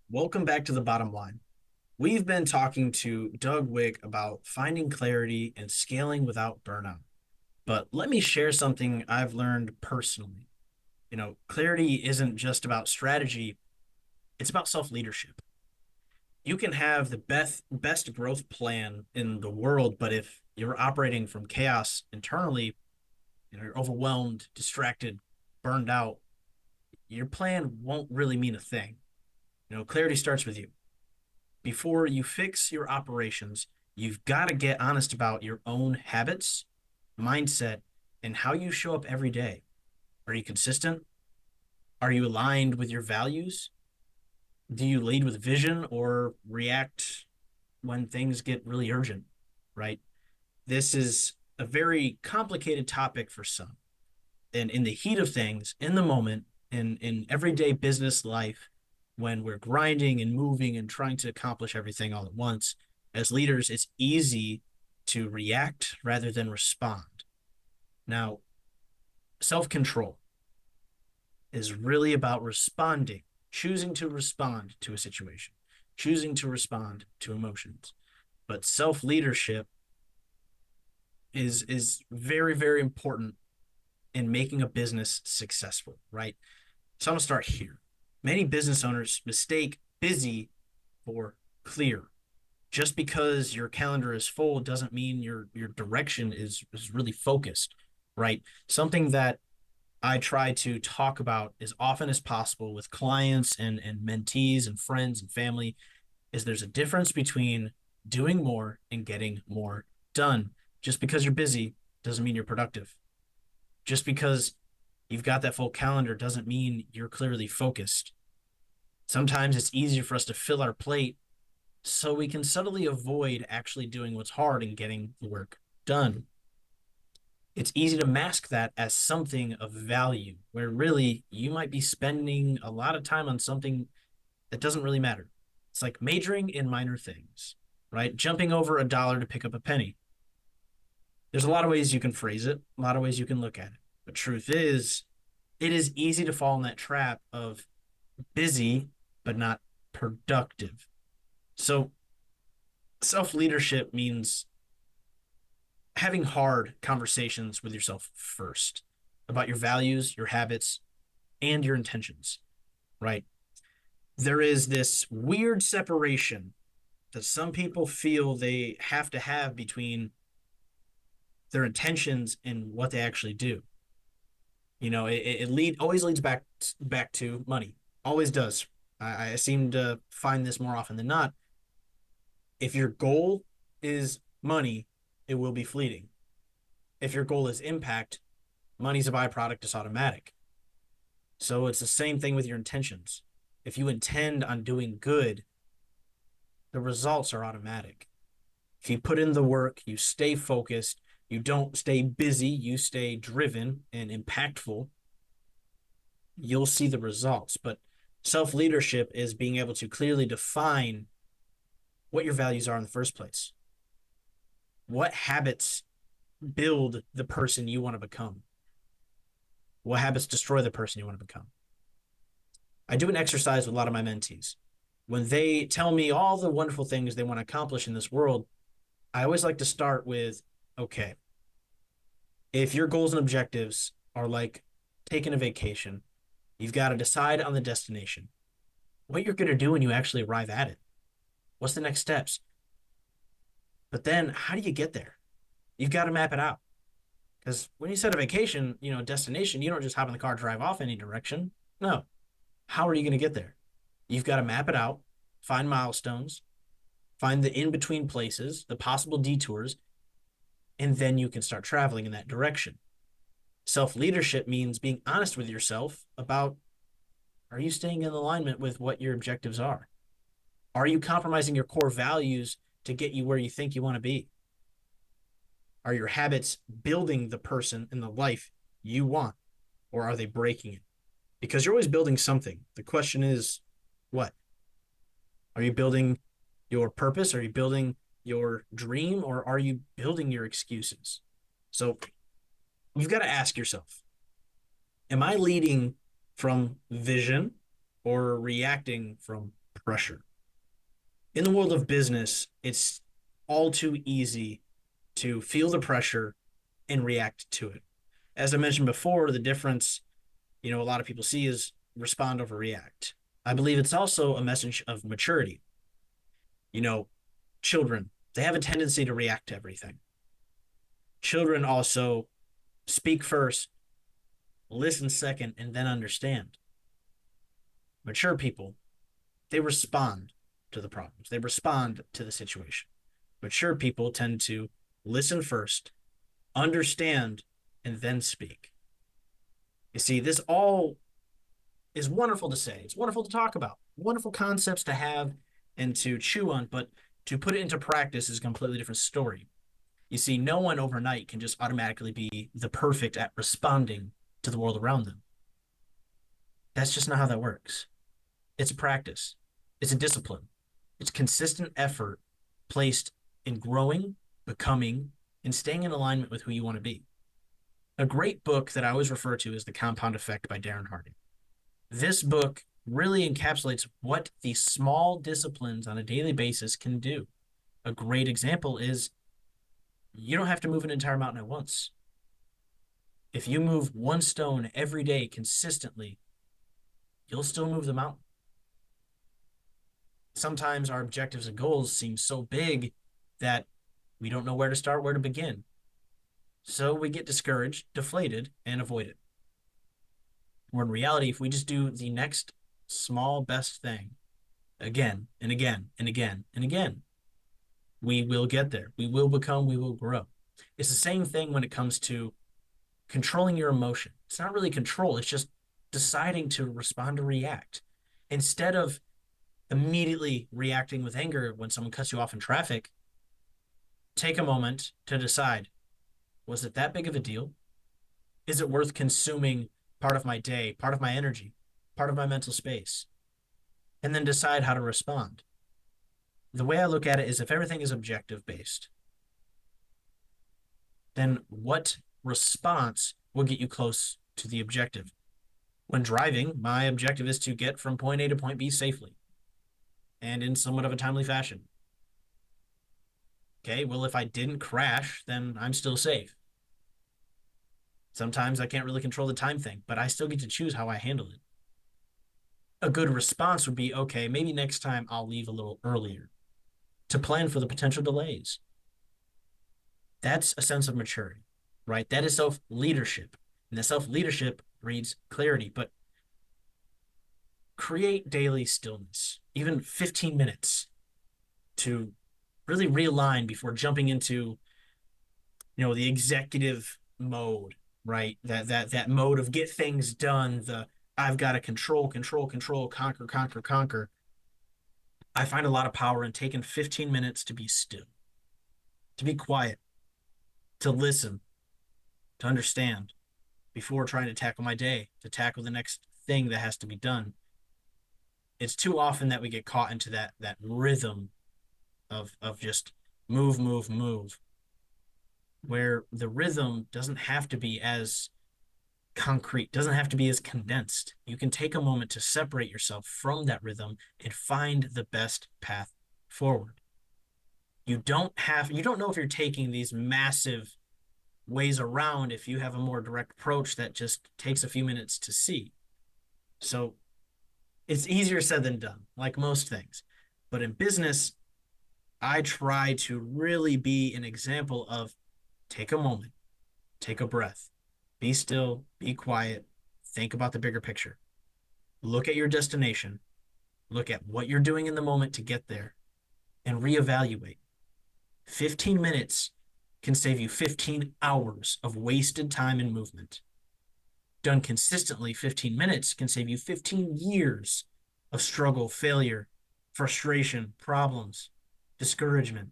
Welcome back to the bottom line. We've been talking to Doug Wick about finding clarity and scaling without burnout. But let me share something I've learned personally. Clarity isn't just about strategy, it's about self-leadership. You can have the best growth plan in the world, but if you're operating from chaos internally, you're overwhelmed, distracted, burned out, your plan won't really mean a thing. Clarity starts with you. Before you fix your operations, you've got to get honest about your own habits, mindset, and how you show up every day. Are you consistent? Are you aligned with your values? Do you lead with vision or react when things get really urgent? Right? This is a very complicated topic for some. And in the heat of things, in the moment, in everyday business life, when we're grinding and moving and trying to accomplish everything all at once, as leaders, it's easy to react rather than respond. Now, self control is really about responding, choosing to respond to a situation, choosing to respond to emotions. But self leadership is very, very important in making a business successful, right? So I'm gonna start here. Many business owners mistake busy for clear. Just because your calendar is full doesn't mean your direction is really focused, right? Something that I try to talk about as often as possible with clients and mentees and friends and family is there's a difference between doing more and getting more done. Just because you're busy doesn't mean you're productive. Just because you've got that full calendar doesn't mean you're clearly focused. Sometimes it's easier for us to fill our plate so we can subtly avoid actually doing what's hard and getting the work done. It's easy to mask that as something of value, where really you might be spending a lot of time on something that doesn't really matter. It's like majoring in minor things, right? Jumping over a dollar to pick up a penny. There's a lot of ways you can phrase it, a lot of ways you can look at it. But truth is, it is easy to fall in that trap of busy but not productive. So self leadership means having hard conversations with yourself first about your values, your habits, and your intentions, right? There is this weird separation that some people feel they have to have between their intentions and what they actually do. It always leads back to money. Always does. I seem to find this more often than not. If your goal is money, it will be fleeting. If your goal is impact, money's a byproduct, it's automatic. So it's the same thing with your intentions. If you intend on doing good, the results are automatic. If you put in the work, you stay focused, you don't stay busy, you stay driven and impactful, you'll see the results. But self leadership is being able to clearly define what your values are in the first place. What habits build the person you want to become? What habits destroy the person you want to become? I do an exercise with a lot of my mentees. When they tell me all the wonderful things they want to accomplish in this world, I always like to start with okay, if your goals and objectives are like taking a vacation, you've got to decide on the destination, what you're going to do when you actually arrive at it. What's the next steps? But then how do you get there? You've got to map it out. Because when you set a vacation, destination, you don't just hop in the car, drive off any direction. No. How are you going to get there? You've got to map it out, find milestones, find the in between places, the possible detours, and then you can start traveling in that direction. Self leadership means being honest with yourself about are you staying in alignment with what your objectives are? Are you compromising your core values to get you where you think you want to be? Are your habits building the person and the life you want, or are they breaking it? Because you're always building something. The question is, what? Are you building your purpose? Are you building your dream? Or are you building your excuses? So you've got to ask yourself, am I leading from vision or reacting from pressure. In the world of business, it's all too easy to feel the pressure and react to it. As I mentioned before, the difference, a lot of people see is respond over react. I believe it's also a message of maturity. You know, children, they have a tendency to react to everything. Children also speak first, listen second, and then understand. Mature people, they respond to the problems, they respond to the situation. Mature people tend to listen first, understand, and then speak. You see, this all is wonderful to say. It's wonderful to talk about, wonderful concepts to have and to chew on, but to put it into practice is a completely different story. You see, no one overnight can just automatically be the perfect at responding to the world around them. That's just not how that works. It's a practice, it's a discipline, it's consistent effort placed in growing, becoming, and staying in alignment with who you want to be. A great book that I always refer to is The Compound Effect by Darren Hardy. This book really encapsulates what these small disciplines on a daily basis can do. A great example is you don't have to move an entire mountain at once. If you move one stone every day consistently, you'll still move the mountain. Sometimes our objectives and goals seem so big that we don't know where to start, where to begin. So we get discouraged, deflated, and avoid it. Where in reality, if we just do the next small best thing again and again and again and again, we will get there. We will become, we will grow. It's the same thing when it comes to controlling your emotion. It's not really control, it's just deciding to respond or react. Instead of immediately reacting with anger when someone cuts you off in traffic, take a moment to decide, was it that big of a deal? Is it worth consuming part of my day, part of my energy, part of my mental space? And then decide how to respond. The way I look at it is if everything is objective based, then what response will get you close to the objective? When driving, my objective is to get from point A to point B safely and in somewhat of a timely fashion. Okay, well, if I didn't crash, then I'm still safe. Sometimes I can't really control the time thing, but I still get to choose how I handle it. A good response would be, okay, maybe next time I'll leave a little earlier to plan for the potential delays. That's a sense of maturity, right? That is self leadership. And the self leadership breeds clarity, but create daily stillness, even 15 minutes to really realign before jumping into, the executive mode, right? That mode of get things done, the I've got to control, control, control, conquer, conquer, conquer. I find a lot of power in taking 15 minutes to be still, to be quiet, to listen, to understand before trying to tackle my day, to tackle the next thing that has to be done. It's too often that we get caught into that rhythm of just move, move, move, where the rhythm doesn't have to be as concrete, doesn't have to be as condensed. You can take a moment to separate yourself from that rhythm and find the best path forward. You don't know if you're taking these massive ways around if you have a more direct approach that just takes a few minutes to see. So it's easier said than done, like most things. But in business, I try to really be an example of take a moment, take a breath, be still, be quiet, think about the bigger picture. Look at your destination, look at what you're doing in the moment to get there, and reevaluate. 15 minutes can save you 15 hours of wasted time and movement. Done consistently, 15 minutes can save you 15 years of struggle, failure, frustration, problems, discouragement.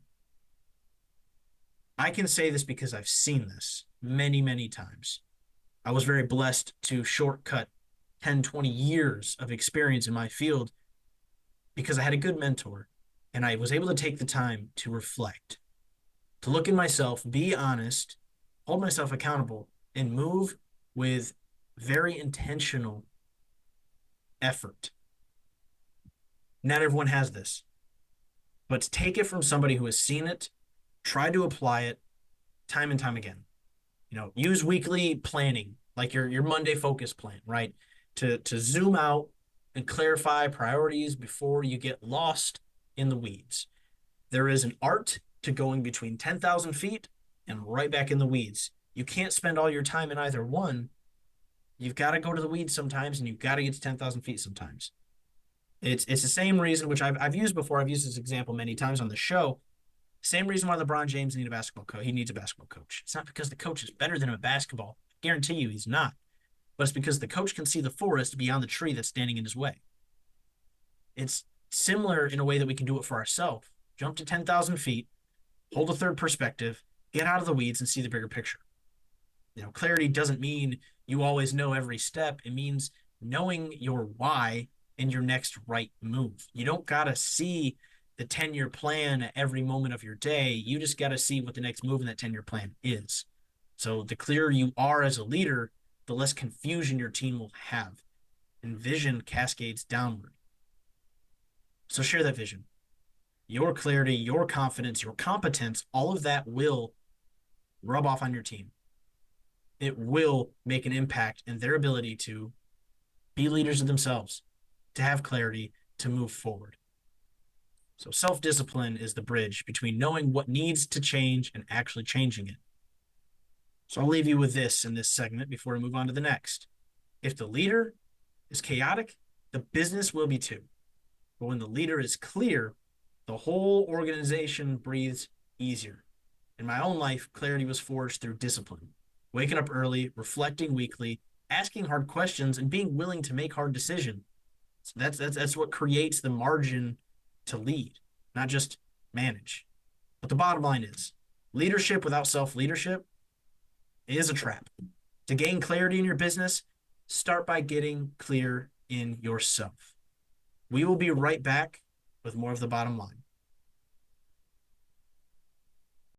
I can say this because I've seen this many, many times. I was very blessed to shortcut 10, 20 years of experience in my field because I had a good mentor and I was able to take the time to reflect, to look at myself, be honest, hold myself accountable, and move with very intentional effort. Not everyone has this, but take it from somebody who has seen it, try to apply it time and time again. Use weekly planning, like your Monday focus plan, right? To zoom out and clarify priorities before you get lost in the weeds. There is an art to going between 10,000 feet and right back in the weeds. You can't spend all your time in either one. You've got to go to the weeds sometimes, and you've got to get to 10,000 feet sometimes. It's the same reason, which I've used before. I've used this example many times on the show. Same reason why LeBron James needs a basketball coach. He needs a basketball coach. It's not because the coach is better than him at basketball. I guarantee you he's not. But it's because the coach can see the forest beyond the tree that's standing in his way. It's similar in a way that we can do it for ourselves. Jump to 10,000 feet, hold a third perspective, get out of the weeds and see the bigger picture. Clarity doesn't mean you always know every step. It means knowing your why and your next right move. You don't got to see the 10-year plan at every moment of your day. You just got to see what the next move in that 10-year plan is. So the clearer you are as a leader, the less confusion your team will have. And vision cascades downward. So share that vision. Your clarity, your confidence, your competence, all of that will rub off on your team. It will make an impact in their ability to be leaders of themselves, to have clarity, to move forward. So self-discipline is the bridge between knowing what needs to change and actually changing it. So I'll leave you with this in this segment before we move on to the next. If the leader is chaotic, the business will be too. But when the leader is clear, the whole organization breathes easier. In my own life, clarity was forged through discipline. Waking up early, reflecting weekly, asking hard questions, and being willing to make hard decisions. So that's what creates the margin to lead, not just manage. But the bottom line is leadership without self-leadership is a trap. To gain clarity in your business, start by getting clear in yourself. We will be right back with more of the bottom line.